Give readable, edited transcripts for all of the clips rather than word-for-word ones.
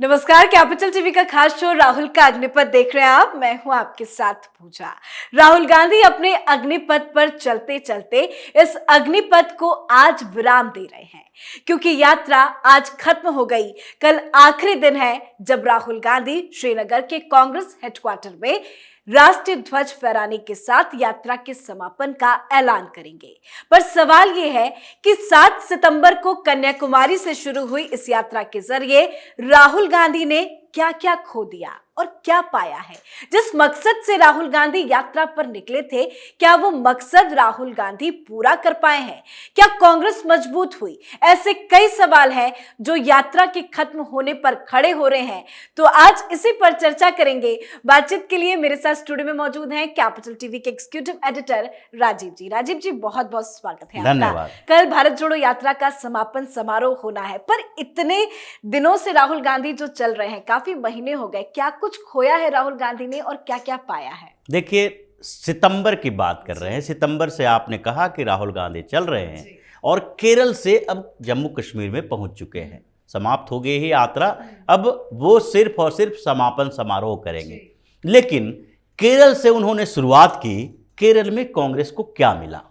नमस्कार। Capital TV का खास शो राहुल का अग्निपथ देख रहे हैं आप। मैं हूं आपके साथ पूजा। राहुल गांधी अपने अग्निपथ पर चलते चलते इस अग्निपथ को आज विराम दे रहे हैं, क्योंकि यात्रा आज खत्म हो गई। कल आखिरी दिन है जब राहुल गांधी श्रीनगर के कांग्रेस हेडक्वार्टर में राष्ट्रीय ध्वज फहराने के साथ यात्रा के समापन का ऐलान करेंगे। पर सवाल यह है कि 7 सितंबर को कन्याकुमारी से शुरू हुई इस यात्रा के जरिए राहुल गांधी ने क्या क्या खो दिया और क्या पाया है। जिस मकसद से राहुल गांधी यात्रा पर निकले थे, क्या वो मकसद राहुल गांधी पूरा कर पाए हैं? क्या कांग्रेस मजबूत हुई? ऐसे कई सवाल हैं जो यात्रा के खत्म होने पर खड़े हो रहे हैं। तो आज इसी पर चर्चा करेंगे। बातचीत के लिए मेरे साथ स्टूडियो में मौजूद हैं कैपिटल टीवी के एग्जीक्यूटिव एडिटर राजीव जी। राजीव जी, बहुत बहुत स्वागत है आपका। धन्यवाद। कल भारत जोड़ो यात्रा का समापन समारोह होना है, पर इतने दिनों से राहुल गांधी जो चल रहे हैं, काफी महीने हो गए, क्या कुछ खोया है राहुल गांधी ने और क्या क्या पाया है? देखिए, सितंबर की बात कर रहे हैं। सितंबर से आपने कहा कि राहुल गांधी चल रहे हैं और केरल से अब जम्मू कश्मीर में पहुंच चुके हैं। समाप्त हो गई है यात्रा, अब वो सिर्फ और सिर्फ समापन समारोह करेंगे। लेकिन केरल से उन्होंने शुरुआत की। केरल में कांग्रेस को क्या मिला?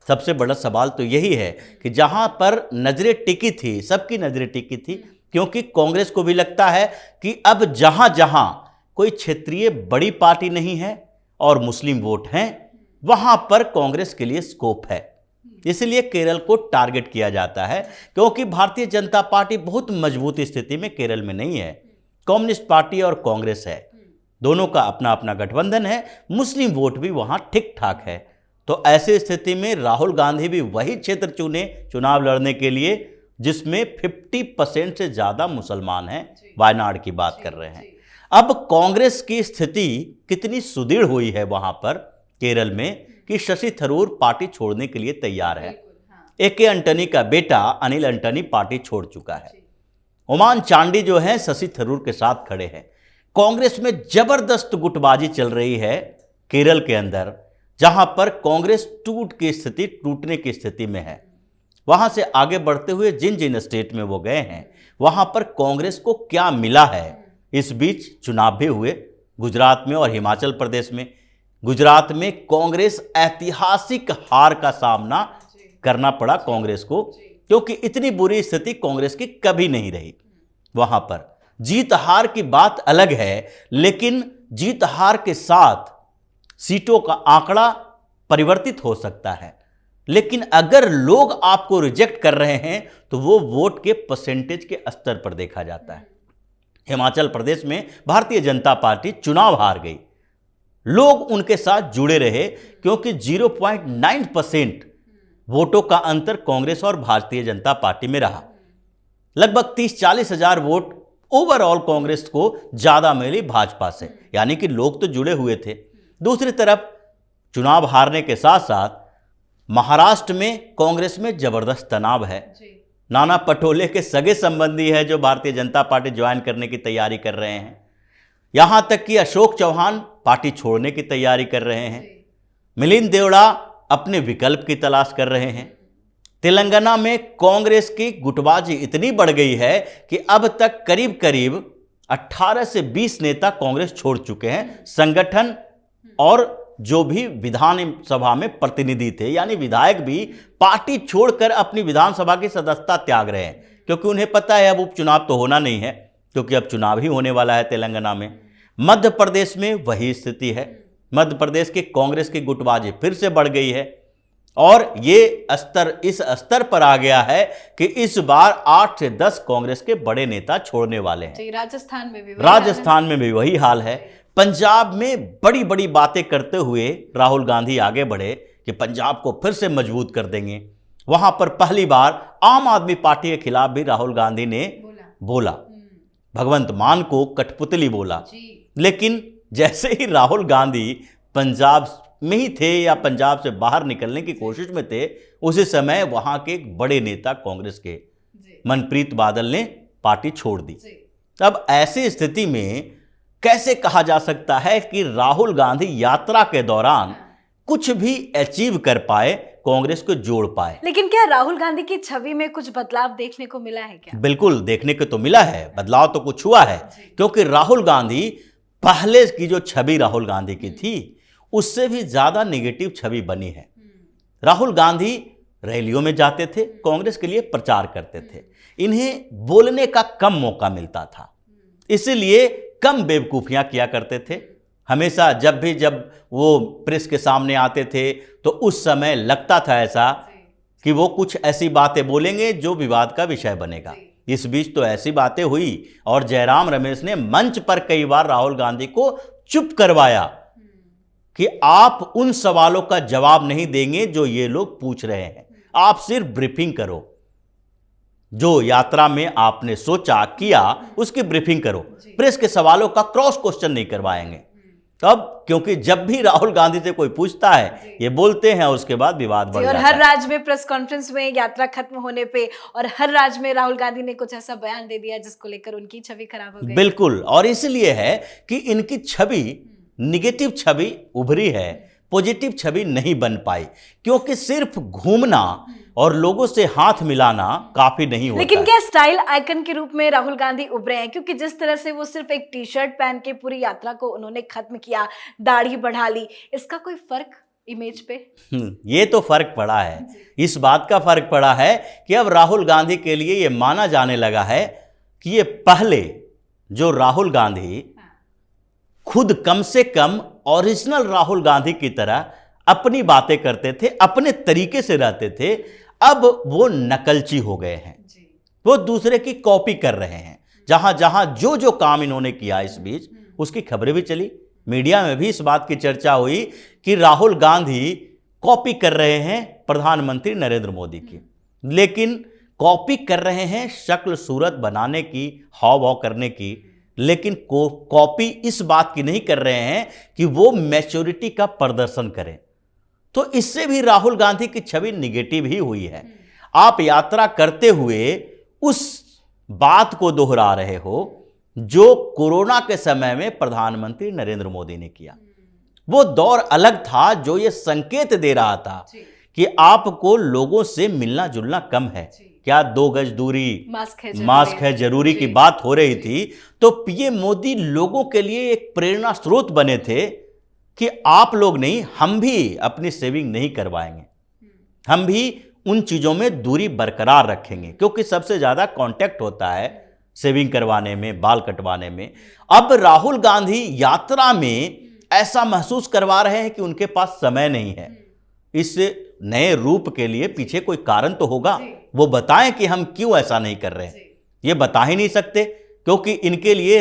सबसे बड़ा सवाल तो यही है कि जहां पर नजरें टिकी थी, सबकी नजरें टिकी थी, क्योंकि कांग्रेस को भी लगता है कि अब जहां जहां कोई क्षेत्रीय बड़ी पार्टी नहीं है और मुस्लिम वोट हैं, वहां पर कांग्रेस के लिए स्कोप है। इसलिए केरल को टारगेट किया जाता है, क्योंकि भारतीय जनता पार्टी बहुत मजबूत स्थिति में केरल में नहीं है। कम्युनिस्ट पार्टी और कांग्रेस है, दोनों का अपना अपना गठबंधन है। मुस्लिम वोट भी वहां ठीक ठाक है। तो ऐसी स्थिति में राहुल गांधी भी वही क्षेत्र चुने चुनाव लड़ने के लिए जिसमें 50% से ज्यादा मुसलमान हैं। वायनाड की बात कर रहे हैं। अब कांग्रेस की स्थिति कितनी सुदृढ़ हुई है वहां पर केरल में कि शशि थरूर पार्टी छोड़ने के लिए तैयार है। एके एंटनी का बेटा अनिल एंटनी पार्टी छोड़ चुका है। ओमान चांडी जो है शशि थरूर के साथ खड़े हैं। कांग्रेस में जबरदस्त गुटबाजी चल रही है केरल के अंदर, जहां पर कांग्रेस टूटने की स्थिति में है। वहां से आगे बढ़ते हुए जिन जिन स्टेट में वो गए हैं, वहां पर कांग्रेस को क्या मिला है। इस बीच चुनाव भी हुए गुजरात में और हिमाचल प्रदेश में। गुजरात में कांग्रेस ऐतिहासिक हार का सामना करना पड़ा कांग्रेस को, क्योंकि इतनी बुरी स्थिति कांग्रेस की कभी नहीं रही। वहां पर जीत हार की बात अलग है, लेकिन जीत हार के साथ सीटों का आंकड़ा परिवर्तित हो सकता है। लेकिन अगर लोग आपको रिजेक्ट कर रहे हैं तो वो वोट के परसेंटेज के स्तर पर देखा जाता है। हिमाचल प्रदेश में भारतीय जनता पार्टी चुनाव हार गई। लोग उनके साथ जुड़े रहे, क्योंकि 0.9% वोटों का अंतर कांग्रेस और भारतीय जनता पार्टी में रहा। लगभग 30-40 हजार वोट ओवरऑल कांग्रेस को ज्यादा मिली भाजपा से, यानी कि लोग तो जुड़े हुए थे। दूसरी तरफ चुनाव हारने के साथ साथ महाराष्ट्र में कांग्रेस में जबरदस्त तनाव है। नाना पटोले के सगे संबंधी है जो भारतीय जनता पार्टी ज्वाइन करने की तैयारी कर रहे हैं। यहां तक कि अशोक चौहान पार्टी छोड़ने की तैयारी कर रहे हैं। मिलिंद देवड़ा अपने विकल्प की तलाश कर रहे हैं। तेलंगाना में कांग्रेस की गुटबाजी इतनी बढ़ गई है कि अब तक करीब करीब 18 से 20 नेता कांग्रेस छोड़ चुके हैं। संगठन और जो भी विधानसभा में प्रतिनिधि थे, यानी विधायक भी पार्टी छोड़कर अपनी विधानसभा की सदस्यता त्याग रहे हैं, क्योंकि उन्हें पता है अब उपचुनाव तो होना नहीं है, क्योंकि अब चुनाव ही होने वाला है तेलंगाना में। मध्य प्रदेश में वही स्थिति है। मध्य प्रदेश की कांग्रेस की गुटबाजी फिर से बढ़ गई है और ये इस स्तर पर आ गया है कि इस बार 8 से 10 कांग्रेस के बड़े नेता छोड़ने वाले हैं। राजस्थान में भी वही हाल है। पंजाब में बड़ी बड़ी बातें करते हुए राहुल गांधी आगे बढ़े कि पंजाब को फिर से मजबूत कर देंगे। वहां पर पहली बार आम आदमी पार्टी के खिलाफ भी राहुल गांधी ने बोला। भगवंत मान को कठपुतली बोला। लेकिन जैसे ही राहुल गांधी पंजाब में ही थे या पंजाब से बाहर निकलने की कोशिश में थे, उसी समय वहां के एक बड़े नेता कांग्रेस के मनप्रीत बादल ने पार्टी छोड़ दी। अब ऐसी स्थिति में कैसे कहा जा सकता है कि राहुल गांधी यात्रा के दौरान कुछ भी अचीव कर पाए, कांग्रेस को जोड़ पाए। लेकिन क्या राहुल गांधी की छवि में कुछ बदलाव देखने को मिला है क्या? बिल्कुल देखने को तो मिला है, बदलाव तो कुछ हुआ है, क्योंकि राहुल गांधी पहले की जो छवि राहुल गांधी की थी उससे भी ज्यादा नेगेटिव छवि बनी है। राहुल गांधी रैलियों में जाते थे, कांग्रेस के लिए प्रचार करते थे, इन्हें बोलने का कम मौका मिलता था, इसीलिए कम बेवकूफियां किया करते थे। हमेशा जब वो प्रेस के सामने आते थे तो उस समय लगता था ऐसा कि वो कुछ ऐसी बातें बोलेंगे जो विवाद का विषय बनेगा। इस बीच तो ऐसी बातें हुई और जयराम रमेश ने मंच पर कई बार राहुल गांधी को चुप करवाया कि आप उन सवालों का जवाब नहीं देंगे जो ये लोग पूछ रहे हैं, आप सिर्फ ब्रीफिंग करो, जो यात्रा में आपने सोचा किया उसकी ब्रीफिंग करो, प्रेस के सवालों का क्रॉस क्वेश्चन नहीं करवाएंगे। तब क्योंकि जब भी राहुल गांधी से कोई पूछता है ये बोलते हैं और उसके बाद विवाद बढ़ जाता है। और हर राज्य में प्रेस कॉन्फ्रेंस में यात्रा खत्म होने पे और हर राज्य में राहुल गांधी ने कुछ ऐसा बयान दे दिया जिसको लेकर उनकी छवि खराब हो गई। बिल्कुल, और इसलिए है कि इनकी छवि निगेटिव छवि उभरी है, पॉजिटिव छवि नहीं बन पाई, क्योंकि सिर्फ घूमना और लोगों से हाथ मिलाना काफी नहीं होता। लेकिन क्या स्टाइल आइकन के रूप में राहुल गांधी उभरे हैं? क्योंकि जिस तरह से वो सिर्फ एक टी शर्ट पहन के पूरी यात्रा को उन्होंने खत्म किया, दाढ़ी बढ़ा ली, इसका कोई फर्क इमेज पे? ये तो फर्क पड़ा है, इस बात का फर्क पड़ा है कि अब राहुल गांधी के लिए ये माना जाने लगा है कि ये पहले जो राहुल गांधी खुद कम से कम ओरिजिनल राहुल गांधी की तरह अपनी बातें करते थे, अपने तरीके से रहते थे, अब वो नकलची हो गए हैं, वो दूसरे की कॉपी कर रहे हैं। जहां जहां जो जो काम इन्होंने किया इस बीच उसकी खबरें भी चली, मीडिया में भी इस बात की चर्चा हुई कि राहुल गांधी कॉपी कर रहे हैं प्रधानमंत्री नरेंद्र मोदी की, लेकिन कॉपी कर रहे हैं शक्ल सूरत बनाने की, हाव भाव करने की, लेकिन कॉपी इस बात की नहीं कर रहे हैं कि वो मैच्योरिटी का प्रदर्शन करें। तो इससे भी राहुल गांधी की छवि निगेटिव ही हुई है। आप यात्रा करते हुए उस बात को दोहरा रहे हो जो कोरोना के समय में प्रधानमंत्री नरेंद्र मोदी ने किया। वो दौर अलग था जो ये संकेत दे रहा था कि आपको लोगों से मिलना जुलना कम है, क्या 2 गज दूरी, मास्क है जरूरी की बात हो रही थी। तो पीएम मोदी लोगों के लिए एक प्रेरणा स्रोत बने थे कि आप लोग नहीं, हम भी अपनी सेविंग नहीं करवाएंगे, हम भी उन चीज़ों में दूरी बरकरार रखेंगे, क्योंकि सबसे ज़्यादा कांटेक्ट होता है सेविंग करवाने में, बाल कटवाने में। अब राहुल गांधी यात्रा में ऐसा महसूस करवा रहे हैं कि उनके पास समय नहीं है। इस नए रूप के लिए पीछे कोई कारण तो होगा, वो बताएं कि हम क्यों ऐसा नहीं कर रहे हैं। ये बता ही नहीं सकते, क्योंकि इनके लिए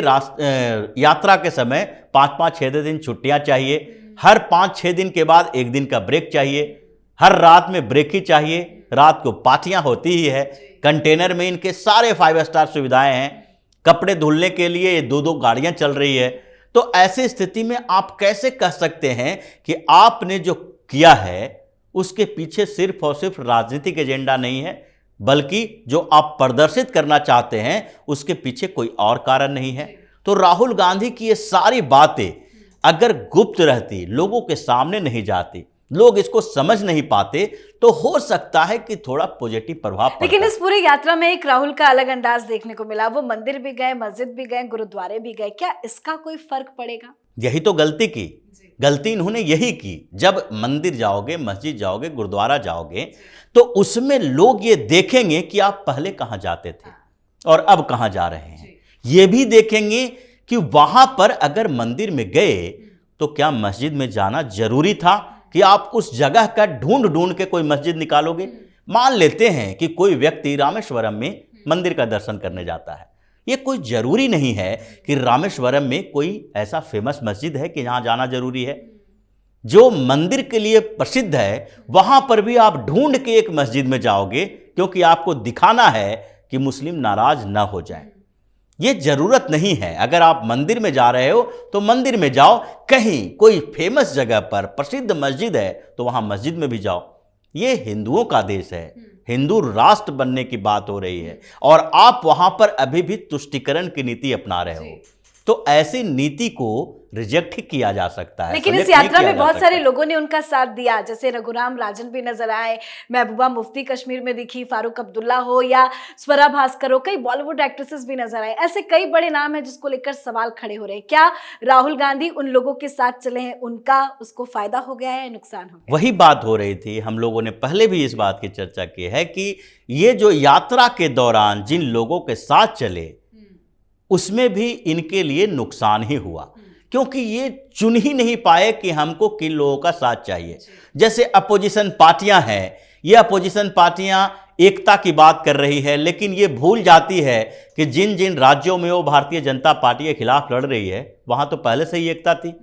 यात्रा के समय 5-5-6 दिन छुट्टियां चाहिए, हर 5-6 दिन के बाद 1 दिन का ब्रेक चाहिए, हर रात में ब्रेक ही चाहिए, रात को पार्टियां होती ही है, कंटेनर में इनके सारे 5 स्टार सुविधाएं हैं, कपड़े धुलने के लिए 2-2 गाड़ियां चल रही है। तो ऐसी स्थिति में आप कैसे कह सकते हैं कि आपने जो किया है उसके पीछे सिर्फ और सिर्फ राजनीतिक एजेंडा नहीं है, बल्कि जो आप प्रदर्शित करना चाहते हैं उसके पीछे कोई और कारण नहीं है। तो राहुल गांधी की ये सारी बातें अगर गुप्त रहती, लोगों के सामने नहीं जाती, लोग इसको समझ नहीं पाते, तो हो सकता है कि थोड़ा पॉजिटिव प्रभाव पड़ता। लेकिन इस पूरी यात्रा में एक राहुल का अलग अंदाज देखने को मिला, वो मंदिर भी गए, मस्जिद भी गए, गुरुद्वारे भी गए, क्या इसका कोई फर्क पड़ेगा? यही तो गलती की, गलती इन्होंने यही की। जब मंदिर जाओगे, मस्जिद जाओगे, गुरुद्वारा जाओगे, तो उसमें लोग ये देखेंगे कि आप पहले कहाँ जाते थे और अब कहाँ जा रहे हैं। ये भी देखेंगे कि वहां पर अगर मंदिर में गए तो क्या मस्जिद में जाना जरूरी था, कि आप उस जगह का ढूंढ ढूंढ के कोई मस्जिद निकालोगे। मान लेते हैं कि कोई व्यक्ति रामेश्वरम में मंदिर का दर्शन करने जाता है, ये कोई जरूरी नहीं है कि रामेश्वरम में कोई ऐसा फेमस मस्जिद है कि यहां जाना जरूरी है। जो मंदिर के लिए प्रसिद्ध है वहां पर भी आप ढूंढ के एक मस्जिद में जाओगे, क्योंकि आपको दिखाना है कि मुस्लिम नाराज ना हो जाए। ये जरूरत नहीं है, अगर आप मंदिर में जा रहे हो तो मंदिर में जाओ, कहीं कोई फेमस जगह पर प्रसिद्ध मस्जिद है तो वहां मस्जिद में भी जाओ। ये हिंदुओं का देश है, हिंदू राष्ट्र बनने की बात हो रही है, और आप वहां पर अभी भी तुष्टीकरण की नीति अपना रहे हो। तो ऐसी नीति को रिजेक्ट ही किया जा सकता है। लेकिन इस select नहीं यात्रा किया में जा बहुत सकता। सारे लोगों ने उनका साथ दिया, जैसे रघुराम राजन भी नजर आए, महबूबा मुफ्ती कश्मीर में दिखी, फारूक अब्दुल्ला हो या स्वरा भास्कर हो, कई बॉलीवुड एक्ट्रेसेस भी नजर आए। ऐसे कई बड़े नाम हैं जिसको लेकर सवाल खड़े हो रहे हैं। क्या राहुल गांधी उन लोगों के साथ चले हैं, उनका उसको फायदा हो गया है, नुकसान हो गया? वही बात हो रही थी, हम लोगों ने पहले भी इस बात की चर्चा की है कि ये जो यात्रा के दौरान जिन लोगों के साथ चले उसमें भी इनके लिए नुकसान ही हुआ, क्योंकि ये चुन ही नहीं पाए कि हमको किन लोगों का साथ चाहिए। जैसे अपोजिशन पार्टियां हैं, ये अपोजिशन पार्टियां एकता की बात कर रही है, लेकिन ये भूल जाती है कि जिन जिन राज्यों में वो भारतीय जनता पार्टी के खिलाफ लड़ रही है वहां तो पहले से ही एकता थी।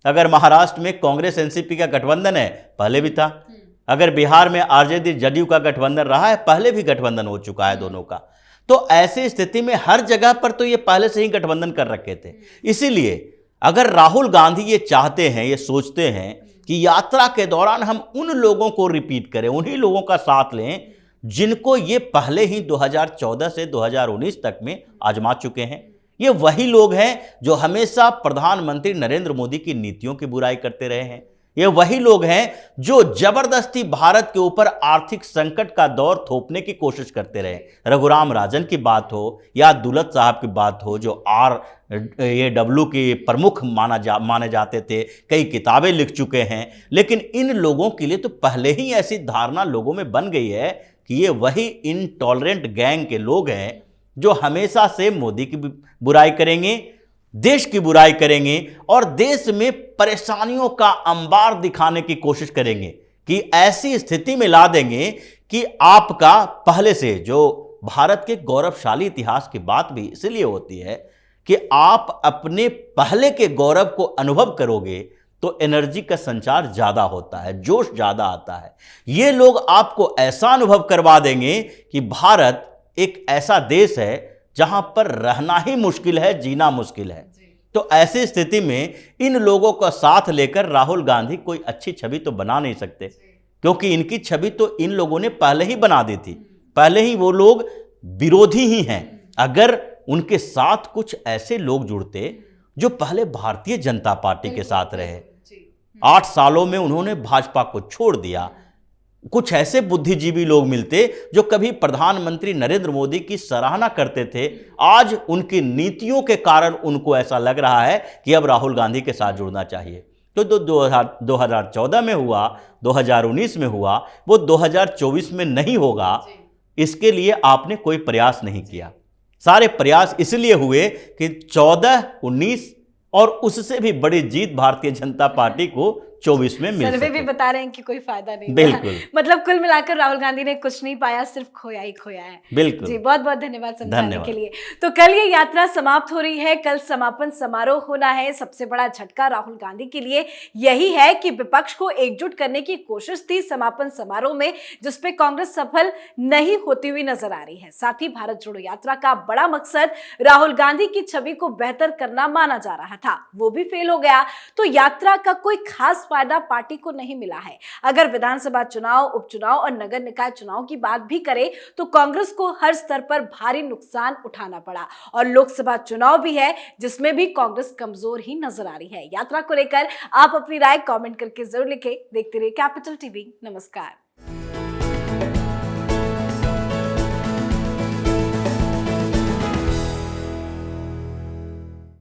अगर महाराष्ट्र में कांग्रेस एनसीपी का गठबंधन है, पहले भी था। अगर बिहार में आरजेडी जदयू का गठबंधन रहा है, पहले भी गठबंधन हो चुका है दोनों का। तो ऐसी स्थिति में हर जगह पर तो ये पहले से ही गठबंधन कर रखे थे। इसीलिए अगर राहुल गांधी ये चाहते हैं, ये सोचते हैं कि यात्रा के दौरान हम उन लोगों को रिपीट करें, उन्हीं लोगों का साथ लें जिनको ये पहले ही 2014 से 2019 तक में आजमा चुके हैं। ये वही लोग हैं जो हमेशा प्रधानमंत्री नरेंद्र मोदी की नीतियों की बुराई करते रहे हैं। ये वही लोग हैं जो जबरदस्ती भारत के ऊपर आर्थिक संकट का दौर थोपने की कोशिश करते रहे। रघुराम राजन की बात हो या दुलत साहब की बात हो, जो RAW के प्रमुख माने जाते थे, कई किताबें लिख चुके हैं। लेकिन इन लोगों के लिए तो पहले ही ऐसी धारणा लोगों में बन गई है कि ये वही इनटॉलरेंट गैंग के लोग हैं जो हमेशा से मोदी की बुराई करेंगे, देश की बुराई करेंगे और देश में परेशानियों का अंबार दिखाने की कोशिश करेंगे कि ऐसी स्थिति में ला देंगे कि आपका पहले से जो भारत के गौरवशाली इतिहास की बात भी इसलिए होती है कि आप अपने पहले के गौरव को अनुभव करोगे तो एनर्जी का संचार ज्यादा होता है, जोश ज्यादा आता है। ये लोग आपको ऐसा अनुभव करवा देंगे कि भारत एक ऐसा देश है जहां पर रहना ही मुश्किल है, जीना मुश्किल है। तो ऐसी स्थिति में इन लोगों का साथ लेकर राहुल गांधी कोई अच्छी छवि तो बना नहीं सकते, क्योंकि इनकी छवि तो इन लोगों ने पहले ही बना दी थी। पहले ही वो लोग विरोधी ही हैं। अगर उनके साथ कुछ ऐसे लोग जुड़ते जो पहले भारतीय जनता पार्टी के साथ रहे, 8 सालों में उन्होंने भाजपा को छोड़ दिया, कुछ ऐसे बुद्धिजीवी लोग मिलते जो कभी प्रधानमंत्री नरेंद्र मोदी की सराहना करते थे, आज उनकी नीतियों के कारण उनको ऐसा लग रहा है कि अब राहुल गांधी के साथ जुड़ना चाहिए। तो 2014 में हुआ, 2019 में हुआ, वो 2024 में नहीं होगा, इसके लिए आपने कोई प्रयास नहीं किया। सारे प्रयास इसलिए हुए कि 14, 19 और उससे भी बड़ी जीत भारतीय जनता पार्टी को 24 में मिल सर्वे सके। भी बता रहे हैं कि कोई फायदा नहीं बिल्कुल। मतलब कुल मिलाकर राहुल गांधी ने कुछ नहीं पाया, सिर्फ खोया ही खोया है। बिल्कुल जी, बहुत बहुत धन्यवाद समझाने के लिए। तो कल ये यात्रा समाप्त हो रही है, कल समापन समारोह होना है। सबसे बड़ा झटका राहुल गांधी के लिए यही है कि विपक्ष को एकजुट करने की कोशिश थी समापन समारोह में, जिसपे कांग्रेस सफल नहीं होती हुई नजर आ रही है। साथ ही भारत जोड़ो यात्रा का बड़ा मकसद राहुल गांधी की छवि को बेहतर करना माना जा रहा था, वो भी फेल हो गया। तो यात्रा का कोई खास फायदा पार्टी को नहीं मिला है। अगर विधानसभा चुनाव, उपचुनाव और नगर निकाय चुनाव की बात भी करें तो कांग्रेस को हर स्तर पर भारी नुकसान उठाना पड़ा और लोकसभा चुनाव भी है जिसमें भी कांग्रेस कमजोर ही नजर आ रही है। यात्रा को लेकर आप अपनी राय कमेंट करके जरूर लिखें। देखते रहिए कैपिटल टीवी। नमस्कार।